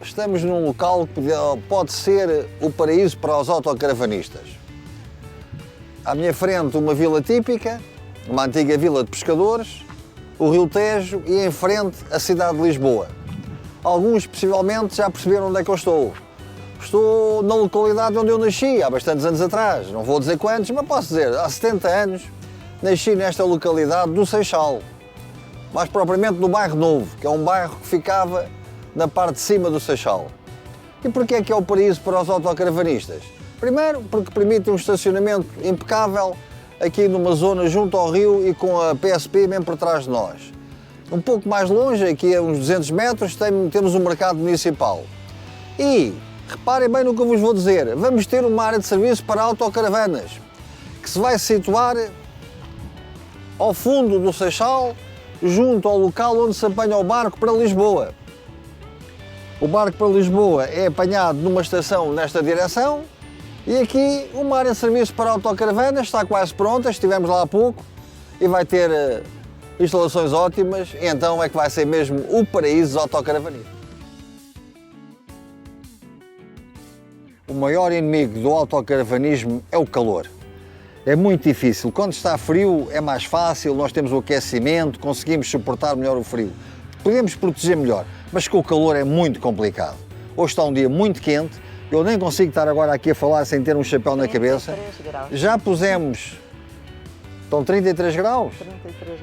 Estamos num local que pode ser o paraíso para os autocaravanistas. À minha frente uma vila típica, uma antiga vila de pescadores, o Rio Tejo e em frente a cidade de Lisboa. Alguns possivelmente já perceberam onde é que eu estou. Estou na localidade onde eu nasci há bastantes anos atrás, não vou dizer quantos, mas posso dizer, há 70 anos, nasci nesta localidade do Seixal, mais propriamente no Bairro Novo, que é um bairro que ficava na parte de cima do Seixal. E porquê é que é o paraíso para os autocaravanistas? Primeiro, porque permite um estacionamento impecável aqui numa zona junto ao rio e com a PSP mesmo por trás de nós. Um pouco mais longe, aqui a uns 200 metros, temos um mercado municipal. E, reparem bem no que eu vos vou dizer, vamos ter uma área de serviço para autocaravanas, que se vai situar ao fundo do Seixal, junto ao local onde se apanha o barco para Lisboa. O barco para Lisboa é apanhado numa estação nesta direção e aqui uma área de serviço para autocaravanas está quase pronta, estivemos lá há pouco e vai ter instalações ótimas e então é que vai ser mesmo o paraíso dos autocaravanistas. O maior inimigo do autocaravanismo é o calor. É muito difícil. Quando está frio é mais fácil, nós temos o aquecimento, conseguimos suportar melhor o frio. Podemos proteger melhor, mas com o calor é muito complicado. Hoje está um dia muito quente, eu nem consigo estar agora aqui a falar sem ter um chapéu na cabeça. Já pusemos... Estão 33 graus?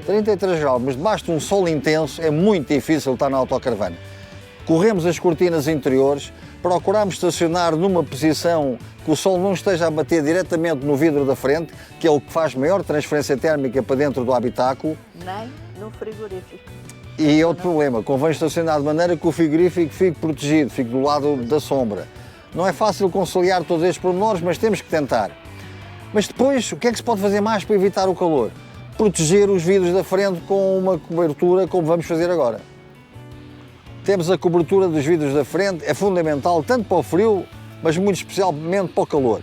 33 graus, mas debaixo de um sol intenso é muito difícil estar na autocaravana. Corremos as cortinas interiores, procuramos estacionar numa posição que o sol não esteja a bater diretamente no vidro da frente, que é o que faz maior transferência térmica para dentro do habitáculo. Nem no frigorífico. E outro problema, convém estacionar de maneira que o frigorífico fique protegido, fique do lado da sombra. Não é fácil conciliar todos estes pormenores, mas temos que tentar. Mas depois, o que é que se pode fazer mais para evitar o calor? Proteger os vidros da frente com uma cobertura, como vamos fazer agora. Temos a cobertura dos vidros da frente, é fundamental tanto para o frio, mas muito especialmente para o calor.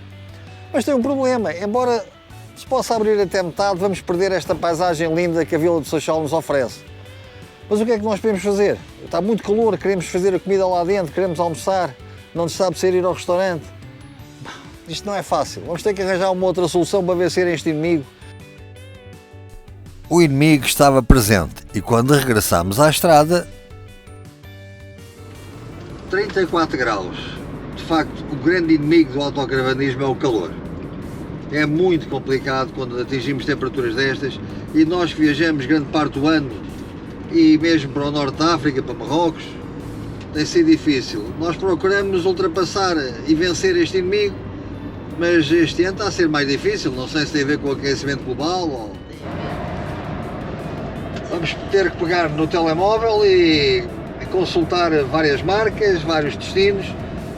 Mas tem um problema, embora se possa abrir até metade, vamos perder esta paisagem linda que a Vila do Seixal nos oferece. Mas o que é que nós podemos fazer? Está muito calor, queremos fazer a comida lá dentro, queremos almoçar, não nos sabe ser ir ao restaurante. Isto não é fácil, vamos ter que arranjar uma outra solução para vencer este inimigo. O inimigo estava presente e quando regressámos à estrada... 34 graus. De facto, o grande inimigo do autocaravanismo é o calor. É muito complicado quando atingimos temperaturas destas e nós que viajamos grande parte do ano e mesmo para o norte da África, para Marrocos, tem sido difícil. Nós procuramos ultrapassar e vencer este inimigo, mas este ano está a ser mais difícil, não sei se tem a ver com o aquecimento global ou... Vamos ter que pegar no telemóvel e consultar várias marcas, vários destinos,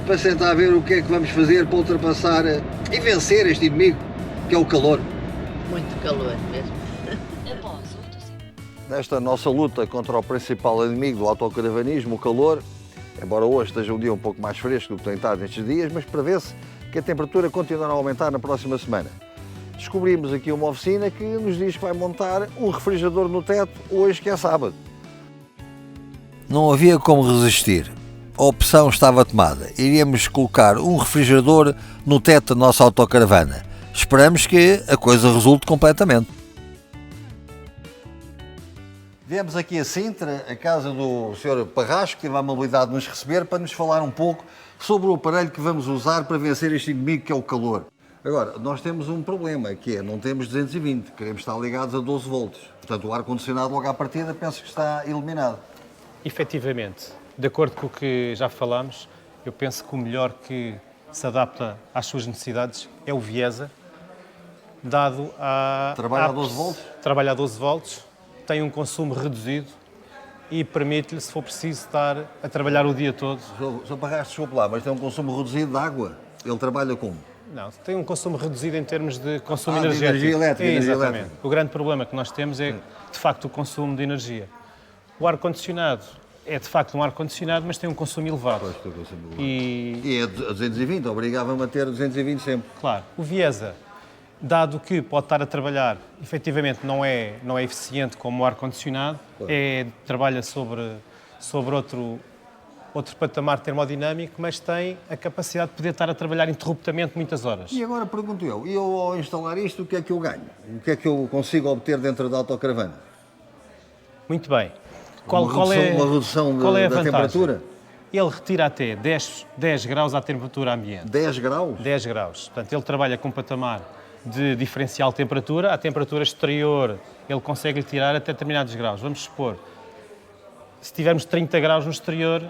para tentar ver o que é que vamos fazer para ultrapassar e vencer este inimigo, que é o calor. Muito calor mesmo. Nesta nossa luta contra o principal inimigo do autocaravanismo, o calor, embora hoje esteja um dia um pouco mais fresco do que tem estado nestes dias, mas prevê-se que a temperatura continuará a aumentar na próxima semana. Descobrimos aqui uma oficina que nos diz que vai montar um refrigerador no teto hoje, que é sábado. Não havia como resistir. A opção estava tomada. Iríamos colocar um refrigerador no teto da nossa autocaravana. Esperamos que a coisa resulte completamente. Viemos aqui a Sintra, a casa do Sr. Parrasco, que teve a amabilidade de nos receber, para nos falar um pouco sobre o aparelho que vamos usar para vencer este inimigo que é o calor. Agora, nós temos um problema, que é, não temos 220, queremos estar ligados a 12 volts. Portanto, o ar-condicionado logo à partida penso que está eliminado. Efetivamente, de acordo com o que já falámos, eu penso que o melhor que se adapta às suas necessidades é o Viesa, dado a... Trabalha a 12 volts? Trabalha a 12 volts, tem um consumo reduzido e permite-lhe, se for preciso, estar a trabalhar o dia todo. Sr. Parrasco, desculpe lá, mas tem um consumo reduzido de água. Ele trabalha como? Não, tem um consumo reduzido em termos de consumo de energético. energia elétrica. Exatamente. Energia elétrica. O grande problema que nós temos é, de facto, o consumo de energia. O ar-condicionado é, de facto, um ar-condicionado, mas tem um consumo elevado. Pois, tem um consumo elevado. E é a 220, obrigava-me a ter 220 sempre. claro, o Viesa, dado que pode estar a trabalhar, efetivamente não é eficiente como o ar-condicionado, trabalha sobre outro patamar termodinâmico, mas tem a capacidade de poder estar a trabalhar interruptamente muitas horas. E agora pergunto eu ao instalar isto, o que é que eu ganho? O que é que eu consigo obter dentro da autocaravana? Muito bem. Uma redução qual é a da vantagem? temperatura? Ele retira até 10 graus à temperatura ambiente. 10 graus? 10 graus. Portanto, ele trabalha com um patamar de diferencial de temperatura. A temperatura exterior, ele consegue tirar até determinados graus. Vamos supor, se tivermos 30 graus no exterior,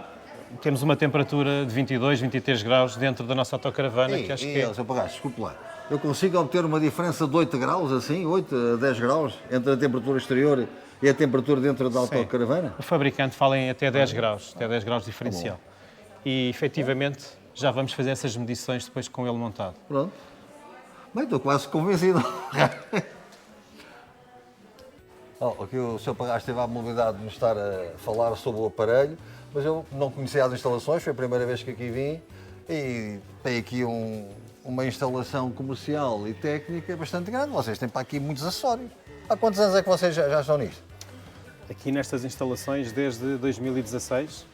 temos uma temperatura de 22, 23 graus dentro da nossa autocaravana, que acho que é... Sr. Pagacho, desculpe lá. Eu consigo obter uma diferença de 8 graus, assim, 8 a 10 graus, entre a temperatura exterior e a temperatura dentro da autocaravana? O fabricante fala em até 10 graus, até 10 graus de diferencial. E, efetivamente, já vamos fazer essas medições depois com ele montado. Pronto. Bem, estou quase convencido. Aqui o Sr. Pagacho teve a mobilidade de nos estar a falar sobre o aparelho, mas eu não conhecia as instalações, foi a primeira vez que aqui vim e tem aqui uma instalação comercial e técnica bastante grande. Vocês têm para aqui muitos acessórios. Há quantos anos é que vocês já estão nisto? Aqui nestas instalações desde 2016,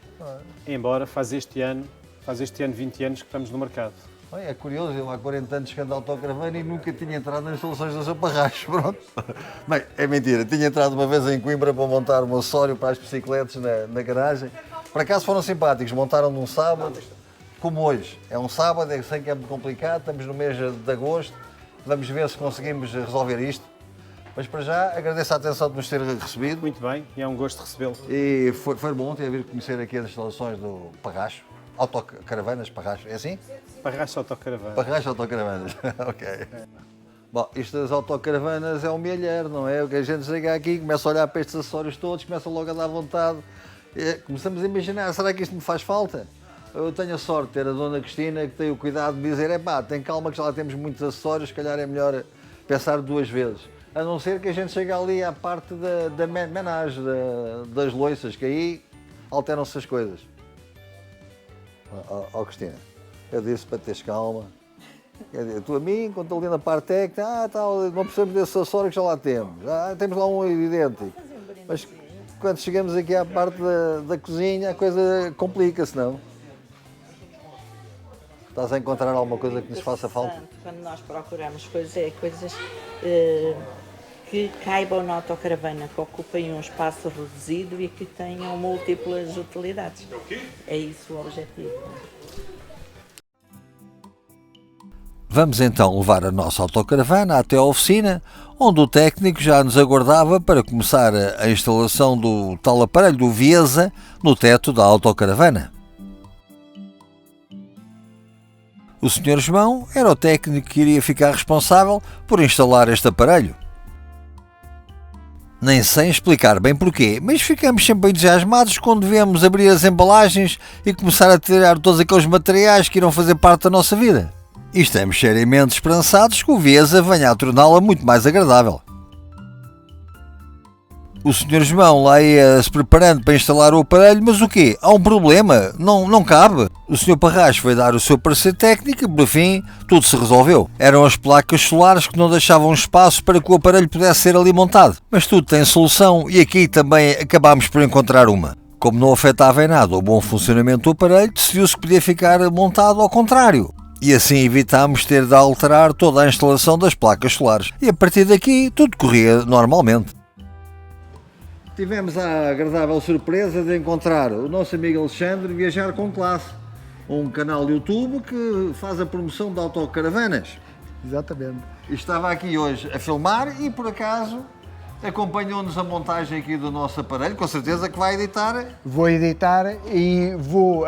embora faz este ano 20 anos que estamos no mercado. É curioso, eu há 40 anos que ando de autocaravana e nunca tinha entrado nas instalações do Sr. Pagacho, pronto. Bem, é mentira, tinha entrado uma vez em Coimbra para montar um acessório para as bicicletas na garagem. Por acaso foram simpáticos, montaram num sábado, como hoje. É um sábado, eu sei que é muito complicado, estamos no mês de agosto, vamos ver se conseguimos resolver isto. Mas para já agradeço a atenção de nos ter recebido. Muito bem, e é um gosto recebê-lo. E foi bom ter vir conhecer aqui as instalações do Pagacho. Autocaravanas, Pagacho, é assim? Pagacho Autocaravana. Pagacho Autocaravanas, ok. Bom, isto das autocaravanas é um milheiro, não é? O que a gente chega aqui, começa a olhar para estes acessórios todos, começa logo a dar vontade. Começamos a imaginar, será que isto me faz falta? Eu tenho a sorte de ter a Dona Cristina que tem o cuidado de dizer, tem calma que já lá temos muitos acessórios, se calhar é melhor pensar duas vezes. A não ser que a gente chegue ali à parte da menagem, das loiças, que aí alteram-se as coisas. Cristina, eu disse para teres calma. Tu a mim, quando estou ali na parte técnica, não precisamos desse acessório que já lá temos. Temos lá um idêntico. Mas quando chegamos aqui à parte da cozinha, a coisa complica-se, não? Estás a encontrar alguma coisa que nos faça falta? Quando nós procuramos coisas que caibam na autocaravana, que ocupem um espaço reduzido e que tenham múltiplas utilidades. É isso o objetivo. Vamos então levar a nossa autocaravana até a oficina, onde o técnico já nos aguardava para começar a instalação do tal aparelho do Viesa no teto da autocaravana. O Sr. João era o técnico que iria ficar responsável por instalar este aparelho. Nem sei explicar bem porquê, mas ficamos sempre entusiasmados quando vemos abrir as embalagens e começar a tirar todos aqueles materiais que irão fazer parte da nossa vida. E estamos seriamente esperançados que o Viesa venha a torná-la muito mais agradável. O Sr. João lá ia-se preparando para instalar o aparelho, mas o quê? Há um problema? Não cabe? O Sr. Parracho foi dar o seu parecer técnico e, por fim, tudo se resolveu. Eram as placas solares que não deixavam espaço para que o aparelho pudesse ser ali montado. Mas tudo tem solução e aqui também acabámos por encontrar uma. Como não afetava em nada o bom funcionamento do aparelho, decidiu-se que podia ficar montado ao contrário. E assim evitámos ter de alterar toda a instalação das placas solares. E a partir daqui tudo corria normalmente. Tivemos a agradável surpresa de encontrar o nosso amigo Alexandre Viajar com Classe, um canal de YouTube que faz a promoção de autocaravanas. Exatamente. E estava aqui hoje a filmar e, por acaso, acompanhou-nos a montagem aqui do nosso aparelho, com certeza que vai editar. Vou editar e vou,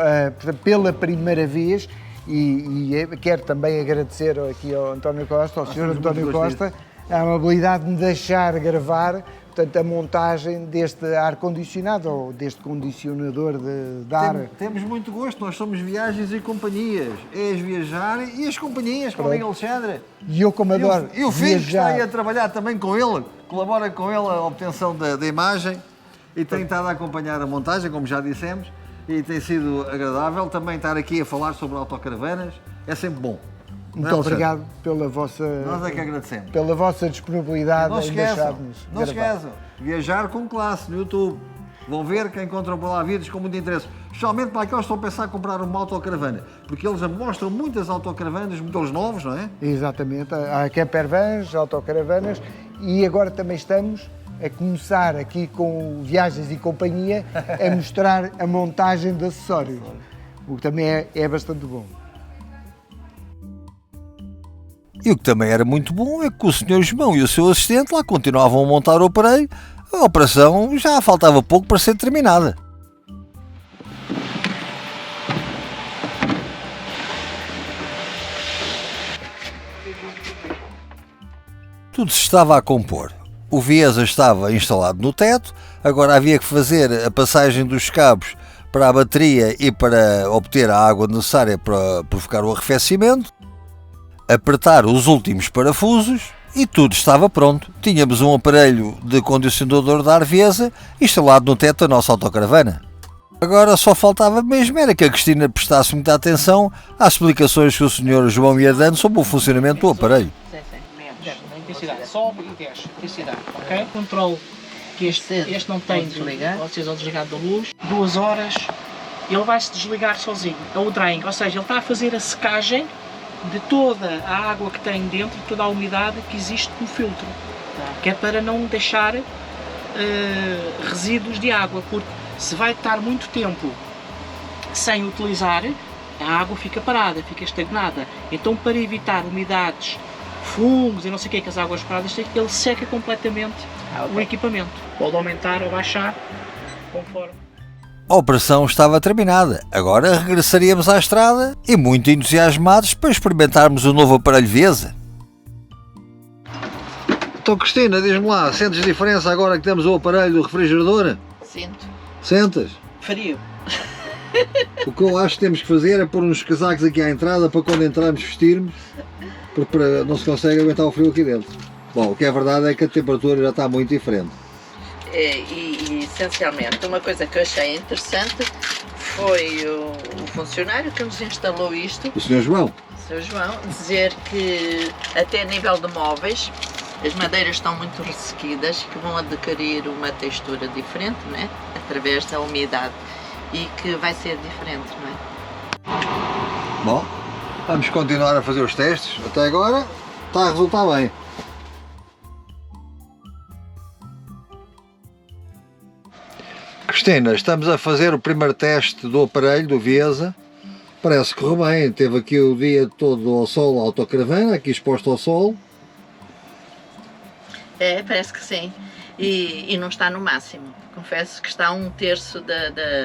pela primeira vez, e quero também agradecer aqui ao António Costa, ao Sr. António Costa, a amabilidade de me deixar gravar, portanto, a montagem deste ar-condicionado, ou deste condicionador de ar. Temos muito gosto, nós somos Viagens e Companhias. És Viajar e as companhias, com o amigo Alexandre. E eu, como adoro E o filho que está viajar, aí a trabalhar também com ele, colabora com ele a obtenção da imagem e tem estado a acompanhar a montagem, como já dissemos, e tem sido agradável também estar aqui a falar sobre autocaravanas, é sempre bom. muito obrigado pela vossa, Nós é que agradecemos. pela vossa disponibilidade Não em esqueçam, deixar-nos não gravar. esqueçam, Viajar com Classe no YouTube. Vão ver que encontram por lá vídeos com muito interesse. Especialmente para aqueles que estão a pensar em comprar uma autocaravana. Porque eles mostram muitas autocaravanas, modelos novos, não é? Exatamente, há campervans, autocaravanas e agora também estamos a começar aqui com Viagens e Companhia a mostrar a montagem de acessórios, o que também é bastante bom. E o que também era muito bom é que o Sr. João e o seu assistente lá continuavam a montar o aparelho. A operação já faltava pouco para ser terminada. Tudo se estava a compor. O Viesa estava instalado no teto, agora havia que fazer a passagem dos cabos para a bateria e para obter a água necessária para provocar o arrefecimento, apertar os últimos parafusos e tudo estava pronto. Tínhamos um aparelho de condicionador de ar Viesa instalado no teto da nossa autocaravana. Agora só faltava mesmo era que a Cristina prestasse muita atenção às explicações que o Sr. João ia dando sobre o funcionamento do aparelho. Intensidade, sobe e desce, intensidade, ok? Controle que este não tem desligar, vocês ao desligar da luz, 2 horas, ele vai se desligar sozinho, é o drying, ou seja, ele está a fazer a secagem de toda a água que tem dentro, toda a umidade que existe no filtro, que é para não deixar resíduos de água, porque se vai estar muito tempo sem utilizar, a água fica parada, fica estagnada, então para evitar umidades, fungos e não sei o que as águas paradas, ele seca completamente o equipamento. Pode aumentar ou baixar conforme. A operação estava terminada. Agora regressaríamos à estrada e muito entusiasmados para experimentarmos o novo aparelho Viesa. Então Cristina, diz-me lá, sentes diferença agora que temos o aparelho do refrigerador? Sinto. Sentas? Frio. O que eu acho que temos que fazer é pôr uns casacos aqui à entrada para quando entrarmos vestirmos, porque não se consegue aguentar o frio aqui dentro. Bom, o que é verdade é que a temperatura já está muito diferente. E essencialmente uma coisa que eu achei interessante foi o funcionário que nos instalou isto, O Sr. João? o Sr. João, dizer que até a nível de móveis as madeiras estão muito ressequidas, que vão adquirir uma textura diferente, né? Através da umidade, e que vai ser diferente, não é? Bom, vamos continuar a fazer os testes. Até agora está a resultar bem. Cristina, estamos a fazer o primeiro teste do aparelho, do Viesa. Parece que correu bem. Teve aqui o dia todo ao sol, a autocaravana, aqui exposto ao sol. É, parece que sim. E não está no máximo. Confesso que está a 1/3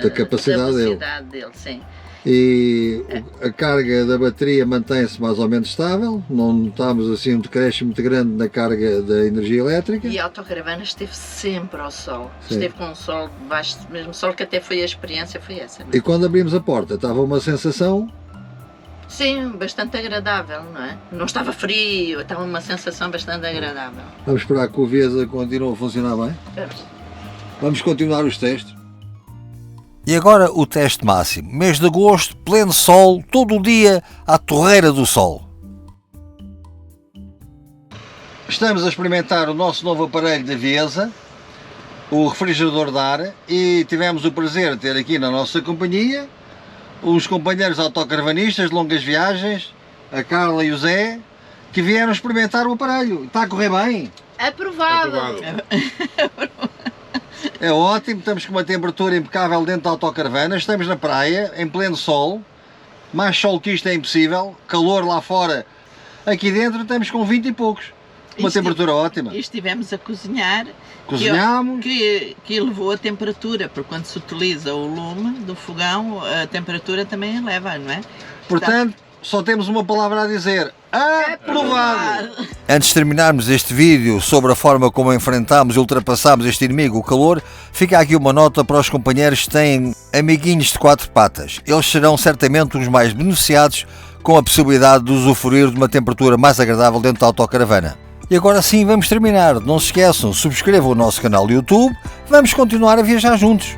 da capacidade velocidade dele, sim. E a carga da bateria mantém-se mais ou menos estável, não notamos assim um decréscimo muito grande na carga da energia elétrica. E a autocaravana esteve sempre ao sol, Sim. esteve com o sol baixo, mesmo sol, que até foi a experiência, foi essa. Não é? E quando abrimos a porta estava uma sensação, Sim, bastante agradável, não é? Não estava frio, estava uma sensação bastante agradável. vamos esperar que o Viesa continue a funcionar bem. Vamos continuar os testes. E agora o teste máximo, mês de agosto, pleno sol, todo o dia à torreira do sol. Estamos a experimentar o nosso novo aparelho da Viesa, o refrigerador de ar, e tivemos o prazer de ter aqui na nossa companhia os companheiros autocaravanistas de longas viagens, a Carla e o Zé, que vieram experimentar o aparelho. Está a correr bem? Aprovado! É ótimo, estamos com uma temperatura impecável dentro da autocaravana, estamos na praia, em pleno sol, mais sol que isto é impossível, calor lá fora, aqui dentro estamos com 20 e poucos, uma temperatura ótima. E estivemos a cozinhar, Cozinhámos. que elevou a temperatura, porque quando se utiliza o lume do fogão, a temperatura também eleva, não é? Portanto, só temos uma palavra a dizer: aprovado! Antes de terminarmos este vídeo sobre a forma como enfrentámos e ultrapassámos este inimigo, o calor, fica aqui uma nota para os companheiros que têm amiguinhos de 4 patas. Eles serão certamente os mais beneficiados com a possibilidade de usufruir de uma temperatura mais agradável dentro da autocaravana. E agora sim vamos terminar. Não se esqueçam, subscrevam o nosso canal do YouTube. Vamos continuar a viajar juntos.